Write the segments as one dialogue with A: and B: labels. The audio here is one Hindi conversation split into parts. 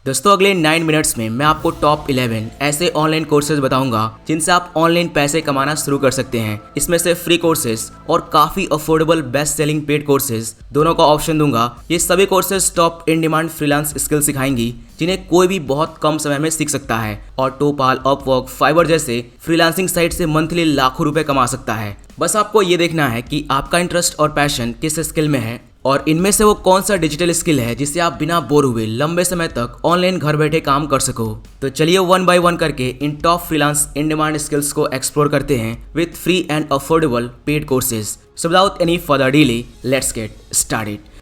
A: दोस्तों अगले 9 मिनट्स में मैं आपको टॉप 11 ऐसे ऑनलाइन कोर्सेज बताऊंगा जिनसे आप ऑनलाइन पैसे कमाना शुरू कर सकते हैं। इसमें से फ्री कोर्सेज और काफी affordable best selling paid courses दोनों का ऑप्शन दूंगा। ये सभी courses top in demand freelance skill सिखाएंगी जिन्हें कोई भी बहुत कम समय में सीख सकता है और टोपाल, अपवर्क, फाइवर जैसे फ्रीलांसिंग साइट से मंथली लाखों रुपए कमा सकता है। बस आपको ये देखना है कि आपका इंटरेस्ट और पैशन किस स्किल में है और इनमें से वो कौन सा डिजिटल स्किल है जिससे आप बिना बोर हुए लंबे समय तक ऑनलाइन घर बैठे काम कर सको। तो चलिए 1 बाय 1 करके इन top freelance in demand skills को एक्सप्लोर करते हैं with free and affordable paid courses. So without any further delay let's get started.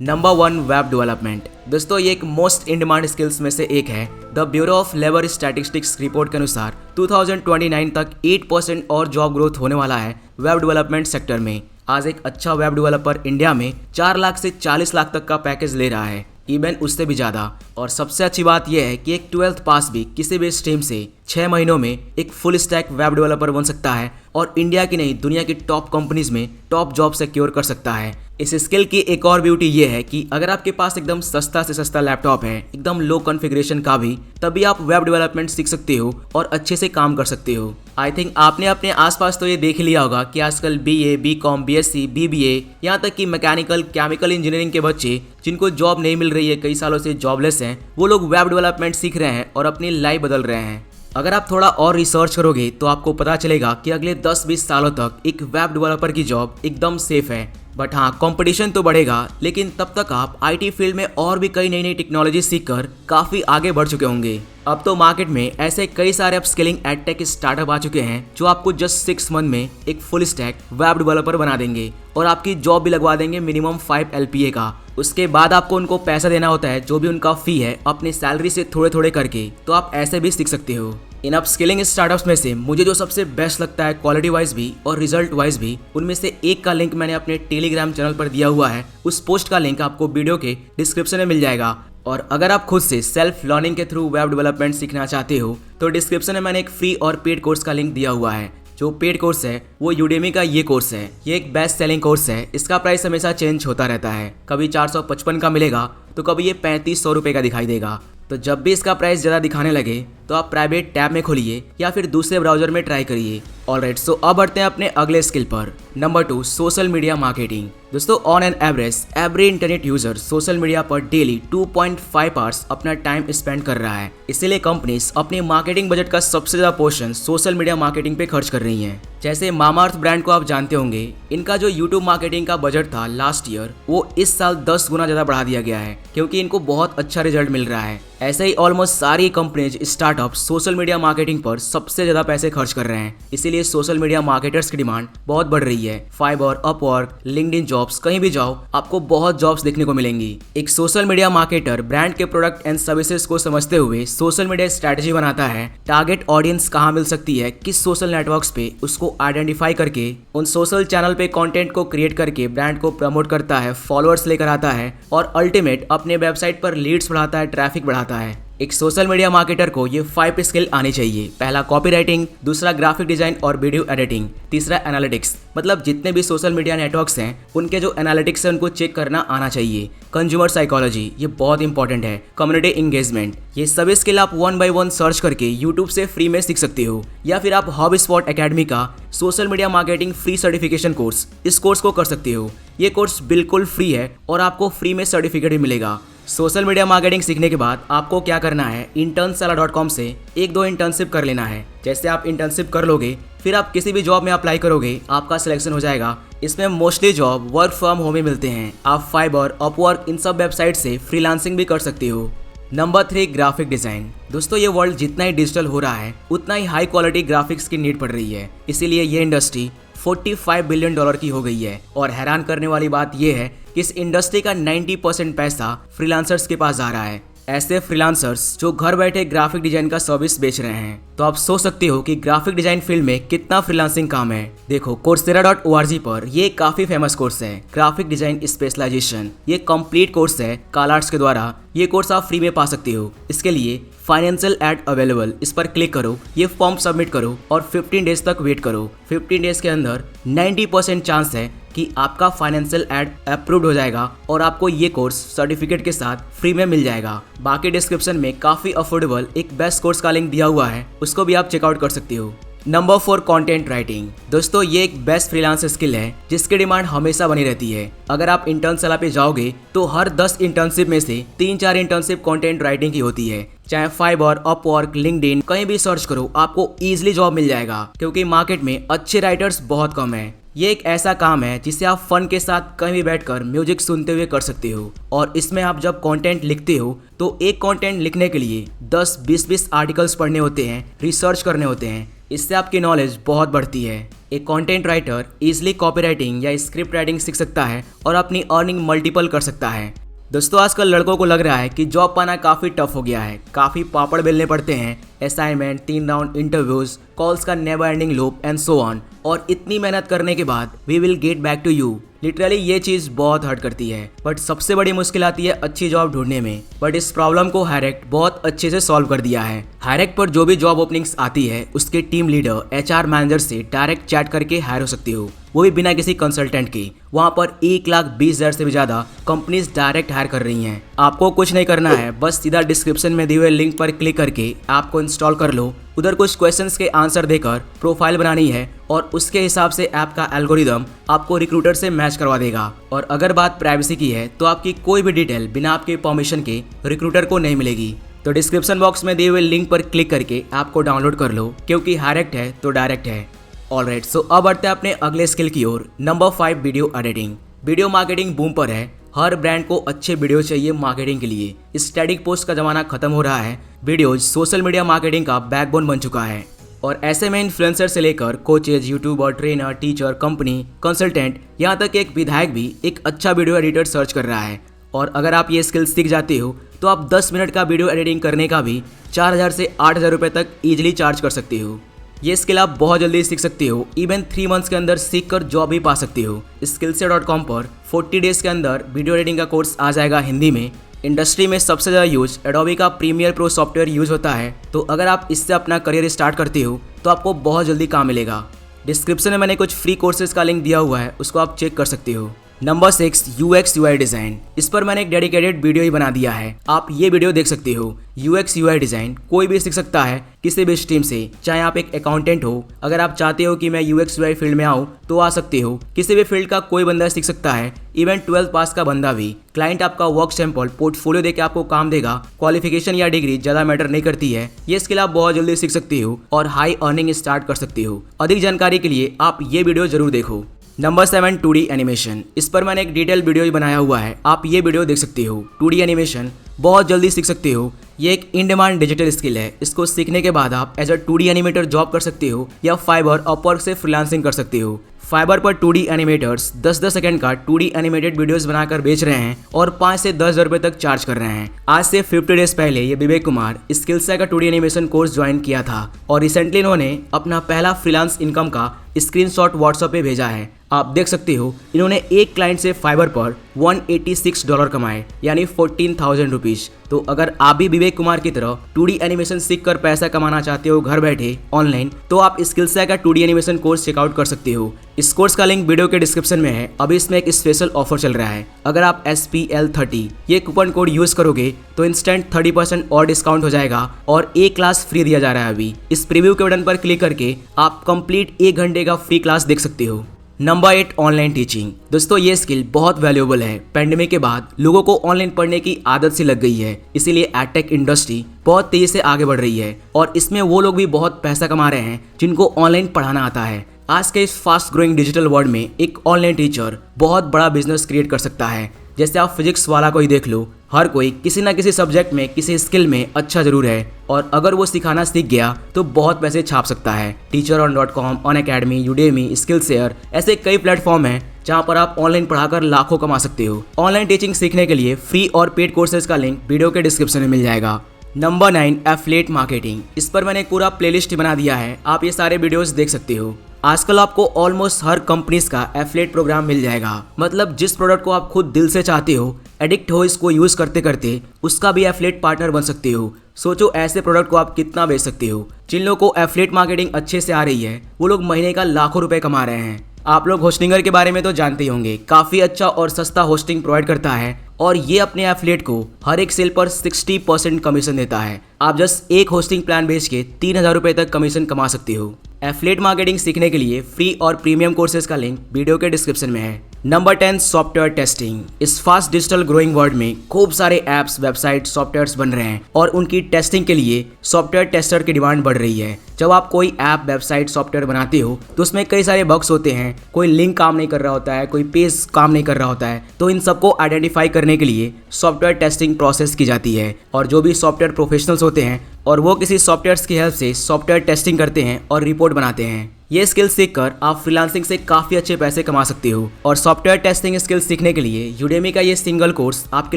A: Number 1 web development. दोस्तों ये एक मोस्ट इन डिमांड स्किल्स में से एक है। The bureau of labour statistics report के अनुसार 2029 तक 8% और जॉब ग्रोथ होने वाला है वेब डेवलपमेंट सेक्टर में। आज एक अच्छा वेब डेवलपर इंडिया में 4 लाख से 40 लाख तक का पैकेज ले रहा है, इवन उससे भी ज़्यादा। और सबसे अच्छी बात यह है कि एक 12th पास भी किसी भी स्ट्रीम से 6 महीनों में एक फुल स्टैक वेब डेवलपर बन सकता है और इंडिया की नहीं दुनिया की टॉप कंपनीज में टॉप जॉब सिक्योर कर सकता है। इस स्किल की एक और ब्यूटी ये है कि अगर आपके पास एकदम सस्ता से सस्ता लैपटॉप है, एकदम लो कॉन्फ़िगरेशन का भी, तभी आप वेब डेवलपमेंट सीख सकते हो और अच्छे से काम कर सकते हो। आई थिंक आपने अपने आसपास तो ये देख लिया होगा कि आजकल BA, BCom, BSc, BBA यहाँ तक कि मैकेनिकल, केमिकल इंजीनियरिंग के बच्चे जिनको जॉब नहीं मिल रही है, कई सालों से जॉबलेस हैं, वो लोग वेब डेवलपमेंट सीख रहे हैं और अपनी लाइफ बदल रहे हैं। अगर आप थोड़ा और रिसर्च करोगे तो आपको पता चलेगा कि अगले 10-20 सालों तक एक वेब डेवलपर की जॉब एकदम सेफ है। बट हाँ, कंपटीशन तो बढ़ेगा, लेकिन तब तक आप IT फील्ड में और भी कई नई नई टेक्नोलॉजी सीखकर काफ़ी आगे बढ़ चुके होंगे। अब तो मार्केट में ऐसे कई सारे अपस्किलिंग एडटेक स्टार्टअप आ चुके हैं जो आपको जस्ट 6 मंथ में एक फुल स्टैक वेब डेवलपर बना देंगे और आपकी जॉब भी लगवा देंगे मिनिमम 5 LPA का। उसके बाद आपको उनको पैसा देना होता है, जो भी उनका फ़ी है, अपनी सैलरी से थोड़े थोड़े करके। तो आप ऐसे भी सीख सकते हो। इन अपस्किलिंग स्टार्टअप्स में से मुझे जो सबसे बेस्ट लगता है क्वालिटी वाइज भी और रिजल्ट वाइज भी, उनमें से एक का लिंक मैंने अपने टेलीग्राम चैनल पर दिया हुआ है। उस पोस्ट का लिंक आपको वीडियो के डिस्क्रिप्शन में मिल जाएगा। और अगर आप खुद से सेल्फ लर्निंग के थ्रू वेब डेवलपमेंट सीखना चाहते हो तो डिस्क्रिप्शन में मैंने एक फ्री और पेड कोर्स का लिंक दिया हुआ है। जो पेड कोर्स है वो यूडेमी का ये कोर्स है। ये एक बेस्ट सेलिंग कोर्स है। इसका प्राइस हमेशा चेंज होता रहता है, कभी 455 का मिलेगा तो कभी ये 3500 रुपये का दिखाई देगा। तो जब भी इसका प्राइस ज़्यादा दिखाने लगे तो आप प्राइवेट टैब में खोलिए या फिर दूसरे ब्राउजर में ट्राई करिए। ऑलराइट, सो अब बढ़ते हैं अपने अगले स्किल पर। Number 2, social media marketing. दोस्तों on an average every internet user social media पर डेली 2.5 आवर्स अपना टाइम स्पेंड कर रहा है। इसीलिए कंपनीज अपने मार्केटिंग बजट का सबसे ज़्यादा पोर्शन सोशल मीडिया मार्केटिंग पे खर्च कर रही हैं। जैसे मामाअर्थ ब्रांड को आप जानते होंगे, इनका जो यूट्यूब मार्केटिंग का बजट था लास्ट ईयर, वो इस साल 10 गुना ज़्यादा बढ़ा दिया गया है क्योंकि इनको बहुत अच्छा रिजल्ट मिल रहा है। ऐसे ही ऑलमोस्ट सारी companies, startup social media marketing पर सबसे ज़्यादा पैसे खर्च कर रहे हैं। इसीलिए सोशल मीडिया मार्केटर्स की डिमांड बहुत बढ़ रही है। फाइवर, अपवर्क, लिंक्डइन जॉब्स, कहीं भी जाओ आपको बहुत जॉब्स देखने को मिलेंगी। एक सोशल मीडिया मार्केटर ब्रांड के प्रोडक्ट एंड सर्विसेज को समझते हुए सोशल मीडिया स्ट्रैटेजी बनाता है। टारगेट ऑडियंस कहाँ मिल सकती है, किस सोशल नेटवर्क्स पे, उसको आइडेंटिफाई करके उन सोशल चैनल पे कंटेंट को क्रिएट करके ब्रांड को प्रमोट करता है, फॉलोअर्स लेकर आता है और अल्टीमेट अपने वेबसाइट पर लीड्स बढ़ाता है, ट्रैफिक बढ़ाता है। एक सोशल मीडिया मार्केटर को ये 5 स्किल आनी चाहिए। पहला कॉपीराइटिंग, दूसरा ग्राफिक डिजाइन और वीडियो एडिटिंग, तीसरा एनालिटिक्स, मतलब जितने भी सोशल मीडिया नेटवर्क्स हैं उनके जो एनालिटिक्स है उनको चेक करना आना चाहिए। कंज्यूमर साइकोलॉजी, ये बहुत इंपॉर्टेंट है। कम्युनिटी इंगेजमेंट, ये सभी स्किल आप 1 बाय 1 सर्च करके यूट्यूब से फ्री में सीख सकते हो या फिर आप HubSpot एकेडमी का social media marketing free certification course, इस कोर्स को कर सकते हो। ये कोर्स बिल्कुल फ्री है और आपको फ्री में सर्टिफिकेट भी मिलेगा। सोशल मीडिया मार्केटिंग सीखने के बाद आपको क्या करना है, internsala.com से 1-2 इंटर्नशिप कर लेना है। जैसे आप इंटर्नशिप कर लोगे फिर आप किसी भी जॉब में अप्लाई करोगे, आपका सिलेक्शन हो जाएगा। इसमें mostly job work from home ही मिलते हैं। आप फाइबर, अपवर्क, इन सब वेबसाइट से फ्रीलांसिंग भी कर सकते हो। Number 3, graphic design. दोस्तों ये वर्ल्ड जितना ही डिजिटल हो रहा है उतना ही हाई क्वालिटी ग्राफिक्स की नीड पड़ रही है। इसीलिए ये इंडस्ट्री $45 बिलियन की हो गई है। और हैरान करने वाली बात यह है कि इस इंडस्ट्री का 90% पैसा फ्रीलांसर्स के पास जा रहा है। ऐसे फ्रीलांसर्स जो घर बैठे ग्राफिक डिजाइन का सर्विस बेच रहे हैं। तो आप सोच सकते हो कि ग्राफिक डिजाइन फील्ड में कितना फ्रीलांसिंग काम है। देखो coursera.org पर ये काफी फेमस कोर्स है, ग्राफिक डिजाइन स्पेशलाइजेशन। ये कंप्लीट कोर्स है कालार्ट्स के द्वारा। ये कोर्स आप फ्री में पा सकते हो। इसके लिए फाइनेंशियल एड अवेलेबल, इस पर क्लिक करो, ये फॉर्म सबमिट करो और 15 डेज तक वेट करो। 15 डेज के अंदर 90% चांस है कि आपका फाइनेंशियल एड अप्रूव्ड हो जाएगा और आपको ये कोर्स सर्टिफिकेट के साथ फ्री में मिल जाएगा। बाकी डिस्क्रिप्शन में काफ़ी अफोर्डेबल एक बेस्ट कोर्स का लिंक दिया हुआ है, उसको भी आप चेकआउट कर सकते हो। Number 4, content writing. दोस्तों ये एक बेस्ट फ्रीलांस स्किल है जिसकी डिमांड हमेशा बनी रहती है। अगर आप इंटर्नशाला पे जाओगे तो हर 10 इंटर्नशिप में से 3-4 इंटर्नशिप कंटेंट राइटिंग की होती है। चाहे फाइबर, अपवर्क, लिंक्डइन कहीं भी सर्च करो, आपको इजीली जॉब मिल जाएगा क्योंकि मार्केट में अच्छे राइटर्स बहुत कम है। ये एक ऐसा काम है जिसे आप फन के साथ कहीं भी बैठकर म्यूजिक सुनते हुए कर सकते हो और इसमें आप जब कंटेंट लिखते हो तो एक कंटेंट लिखने के लिए 10-20 आर्टिकल्स पढ़ने होते हैं, रिसर्च करने होते हैं। इससे आपकी नॉलेज बहुत बढ़ती है। एक कंटेंट राइटर इजीली कॉपीराइटिंग या स्क्रिप्ट राइटिंग सीख सकता है और अपनी अर्निंग मल्टीपल कर सकता है। दोस्तों आजकल लड़कों को लग रहा है कि जॉब पाना काफ़ी टफ हो गया है, काफ़ी पापड़ बेलने पड़ते हैं, असाइनमेंट, 3 राउंड इंटरव्यूज, कॉल्स का never ending loop and so on, और इतनी मेहनत करने के बाद we will get back to you. Literally ये चीज़ बहुत हर्ट करती है। बट सबसे बड़ी मुश्किल आती है अच्छी जॉब ढूंढने में। बट इस प्रॉब्लम को हायरेक्ट बहुत अच्छे से सॉल्व कर दिया है। हायरेक्ट पर जो भी जॉब ओपनिंग्स आती है उसके टीम लीडर, HR मैनेजर से डायरेक्ट चैट करके हायर हो सकती हो, वो भी बिना किसी कंसल्टेंट के। वहाँ पर 1,20,000 से भी ज़्यादा कंपनीज डायरेक्ट हायर कर रही हैं। आपको कुछ नहीं करना है, बस सीधा डिस्क्रिप्शन में दिए हुए लिंक पर क्लिक करके ऐप को इंस्टॉल कर लो। उधर कुछ क्वेश्चंस के आंसर देकर प्रोफाइल बनानी है और उसके हिसाब से ऐप का एल्गोरिदम आपको रिक्रूटर से मैच करवा देगा। और अगर बात प्राइवेसी की है तो आपकी कोई भी डिटेल बिना आपके परमिशन के रिक्रूटर को नहीं मिलेगी। तो डिस्क्रिप्शन बॉक्स में दिए हुए लिंक पर क्लिक करके ऐप को डाउनलोड कर लो, क्योंकि हायरेक्ट है तो डायरेक्ट है। ऑलराइट, सो अब बढ़ते हैं अपने अगले स्किल की ओर। Number 5, video editing. Video marketing boom पर है। हर ब्रांड को अच्छे वीडियो चाहिए मार्केटिंग के लिए। स्टैटिक पोस्ट का जमाना खत्म हो रहा है। वीडियोज सोशल मीडिया मार्केटिंग का बैकबोन बन चुका है और ऐसे में इन्फ्लुएंसर से लेकर coaches, YouTuber, trainer, teacher, company, consultant, यहाँ तक एक विधायक भी एक अच्छा वीडियो एडिटर सर्च कर रहा है। और अगर आप ये स्किल सीख जाते हो तो आप 10 मिनट का वीडियो एडिटिंग करने का भी 4,000 से 8,000 रुपये तक ईजिली चार्ज कर सकते हो। ये स्किल आप बहुत जल्दी सीख सकते हो। इवन 3 मंथ्स के अंदर सीख कर जॉब भी पा सकते हो। skillshare.com पर 40 डेज के अंदर वीडियो एडिटिंग का कोर्स आ जाएगा हिंदी में। इंडस्ट्री में सबसे ज़्यादा यूज एडोबी का प्रीमियर प्रो सॉफ्टवेयर यूज होता है, तो अगर आप इससे अपना करियर स्टार्ट करते हो तो आपको बहुत जल्दी काम मिलेगा। डिस्क्रिप्शन में मैंने कुछ फ्री कोर्सेज का लिंक दिया हुआ है, उसको आप चेक कर सकते हो। Number 6, UX UI design. इस पर मैंने एक डेडिकेटेड वीडियो ही बना दिया है, आप ये वीडियो देख सकते हो। UX UI डिज़ाइन कोई भी सीख सकता है किसी भी स्ट्रीम से, चाहे आप एक अकाउंटेंट हो। अगर आप चाहते हो कि मैं UX UI फील्ड में आऊँ तो आ सकते हो। किसी भी फील्ड का कोई बंदा सीख सकता है, इवन 12th पास का बंदा भी। क्लाइंट आपका वर्क सैंपल, पोर्टफोलियो देके आपको काम देगा। क्वालिफिकेशन या डिग्री ज़्यादा मैटर नहीं करती है। ये स्किल आप बहुत जल्दी सीख सकते हो और हाई अर्निंग स्टार्ट कर सकते हो। अधिक जानकारी के लिए आप ये वीडियो जरूर देखो। Number 7, 2D animation. इस पर मैंने एक डिटेल वीडियो ही बनाया हुआ है, आप ये वीडियो देख सकते हो। 2D एनिमेशन बहुत जल्दी सीख सकते हो। ये एक इन डिमांड डिजिटल स्किल है। इसको सीखने के बाद आप as a 2D animator job कर सकते हो या फाइबर, अपवर्क से फ्रीलांसिंग कर सकते हो। फाइबर पर 2D एनिमेटर्स 10-10 सेकंड का 2D एनिमेटेड वीडियोस बनाकर बेच रहे हैं और 5 से 10 हज़ार रुपये तक चार्ज कर रहे हैं। आज से 50 डेज पहले ये विवेक कुमार स्किल्स का 2D एनिमेशन कोर्स ज्वाइन किया था और रिसेंटली इन्होंने अपना पहला फ्रीलांस इनकम का स्क्रीनशॉट व्हाट्सएप पे भेजा है। आप देख सकते हो इन्होंने एक क्लाइंट से फाइबर पर $186 कमाए, यानी 14,000 रुपीज़। तो अगर आप भी विवेक कुमार की तरह 2D एनिमेशन सीख कर पैसा कमाना चाहते हो घर बैठे ऑनलाइन, तो आप स्किल्स का 2D एनिमेशन कोर्स चेकआउट कर सकते हो। इस कोर्स का लिंक वीडियो के डिस्क्रिप्शन में है। अभी इसमें एक स्पेशल ऑफर चल रहा है। अगर आप SPL30 ये कूपन कोड यूज करोगे तो इंस्टेंट 30% और डिस्काउंट हो जाएगा और एक क्लास फ्री दिया जा रहा है। अभी इस प्रीव्यू के बटन पर क्लिक करके आप कंप्लीट 1 घंटे का फ्री क्लास देख सकते हो। Number 8, online teaching. दोस्तों ये स्किल बहुत वैल्यूएबल है। पेंडेमिक के बाद लोगों को ऑनलाइन पढ़ने की आदत सी लग गई है, इसीलिए एडटेक इंडस्ट्री बहुत तेजी से आगे बढ़ रही है और इसमें वो लोग भी बहुत पैसा कमा रहे हैं जिनको ऑनलाइन पढ़ाना आता है। आज के इस फास्ट ग्रोइंग डिजिटल वर्ल्ड में एक ऑनलाइन टीचर बहुत बड़ा बिजनेस क्रिएट कर सकता है। जैसे आप फिजिक्स वाला को ही देख लो, हर कोई किसी ना किसी सब्जेक्ट में, किसी स्किल में अच्छा जरूर है और अगर वो सिखाना सीख गया तो बहुत पैसे छाप सकता है। teacheron.com, अनअकैडमी, यूडेमी, स्किलशेयर, ऐसे कई प्लेटफॉर्म हैं जहां पर आप ऑनलाइन पढ़ाकर लाखों कमा सकते हो। ऑनलाइन टीचिंग सीखने के लिए फ्री और पेड कोर्सेज का लिंक वीडियो के डिस्क्रिप्शन में मिल जाएगा। Number 9, affiliate marketing. इस पर मैंने एक पूरा प्लेलिस्ट बना दिया है, आप ये सारे वीडियोस देख सकते हो। आजकल आपको ऑलमोस्ट हर कंपनीज का एफिलिएट प्रोग्राम मिल जाएगा। मतलब जिस प्रोडक्ट को आप खुद दिल से चाहते हो, एडिक्ट हो इसको यूज करते करते, उसका भी एफिलिएट पार्टनर बन सकते हो। सोचो ऐसे प्रोडक्ट को आप कितना बेच सकते हो। जिन लोगों को एफिलिएट मार्केटिंग अच्छे से आ रही है वो लोग महीने का लाखों रुपए कमा रहे हैं। आप लोग होस्टिंगर के बारे में तो जानते ही होंगे, काफी अच्छा और सस्ता होस्टिंग प्रोवाइड करता है और ये अपने एफिलिएट को हर एक सेल पर 60% कमीशन देता है। आप जस्ट एक होस्टिंग प्लान बेच के 3000 रुपए तक कमीशन कमा सकते हो। एफिलिएट मार्केटिंग सीखने के लिए फ्री और प्रीमियम कोर्सेज का लिंक वीडियो के डिस्क्रिप्शन में है। Number 10, software testing. इस फास्ट डिजिटल ग्रोइंग वर्ल्ड में खूब सारे ऐप्स, वेबसाइट, सॉफ्टवेयर्स बन रहे हैं और उनकी टेस्टिंग के लिए सॉफ्टवेयर टेस्टर की डिमांड बढ़ रही है। जब आप कोई ऐप, वेबसाइट, सॉफ्टवेयर बनाते हो तो उसमें कई सारे बग्स होते हैं, कोई लिंक काम नहीं कर रहा होता है, कोई पेज काम नहीं कर रहा होता है। तो इन सबको आइडेंटिफाई करने के लिए सॉफ्टवेयर टेस्टिंग प्रोसेस की जाती है और जो भी सॉफ्टवेयर प्रोफेशनल्स होते हैं और वो किसी सॉफ्टवेयर की हेल्प से सॉफ्टवेयर टेस्टिंग करते हैं और रिपोर्ट बनाते हैं। ये स्किल सीखकर आप फ्रीलांसिंग से काफ़ी अच्छे पैसे कमा सकते हो और सॉफ्टवेयर टेस्टिंग स्किल सीखने के लिए यूडेमी का ये सिंगल कोर्स आपके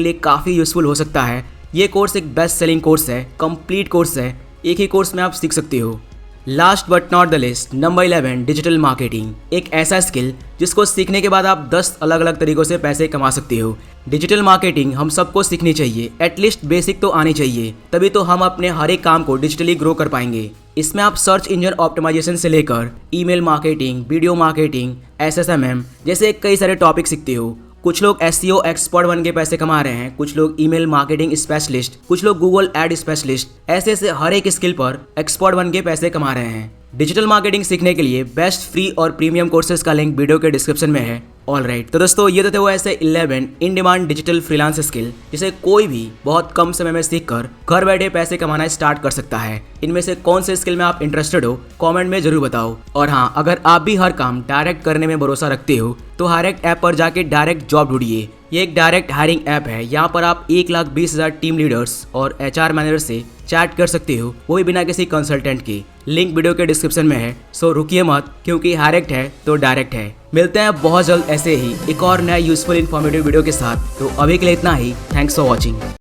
A: लिए काफ़ी यूजफुल हो सकता है। ये कोर्स एक बेस्ट सेलिंग कोर्स है, कंप्लीट कोर्स है, एक ही कोर्स में आप सीख सकते हो। Last but not the list, number 11, digital marketing. एक ऐसा स्किल जिसको सीखने के बाद आप 10 अलग अलग तरीकों से पैसे कमा सकते हो। डिजिटल मार्केटिंग हम सबको सीखनी चाहिए, एटलीस्ट बेसिक तो आनी चाहिए, तभी तो हम अपने हर एक काम को डिजिटली ग्रो कर पाएंगे। इसमें आप सर्च इंजन ऑप्टिमाइजेशन से लेकर email marketing, video marketing, SSMM जैसे कई सारे टॉपिक सीखते हो। कुछ लोग SEO एक्सपर्ट बन के पैसे कमा रहे हैं, कुछ लोग ईमेल मार्केटिंग स्पेशलिस्ट, कुछ लोग गूगल एड स्पेशलिस्ट। ऐसे हर एक स्किल पर एक्सपर्ट बन के पैसे कमा रहे हैं। डिजिटल मार्केटिंग सीखने के लिए बेस्ट फ्री और प्रीमियम कोर्सेज का लिंक वीडियो के डिस्क्रिप्शन में है। ऑलराइट, तो दोस्तों ये तो थे वो ऐसे 11 in demand digital freelance skill जिसे कोई भी बहुत कम समय में सीखकर घर बैठे पैसे कमाना स्टार्ट कर सकता है। इनमें से कौन से स्किल में आप इंटरेस्टेड हो कमेंट में जरूर बताओ। और हाँ, अगर आप भी हर काम डायरेक्ट करने में भरोसा रखते हो तो हायरेक्ट ऐप पर जाके डायरेक्ट जॉब ढूंढिए। ये एक डायरेक्ट हायरिंग ऐप है। यहाँ पर आप 1,20,000 टीम लीडर्स और HR मैनेजर से चैट कर सकते हो, वो भी बिना किसी कंसल्टेंट के। लिंक वीडियो के डिस्क्रिप्शन में है, सो रुकिए मत, क्योंकि हायरेक्ट है तो डायरेक्ट है। मिलते हैं बहुत जल्द ऐसे ही एक और नया यूजफुल इन्फॉर्मेटिव वीडियो के साथ। तो अभी के लिए इतना ही। Thanks for watching.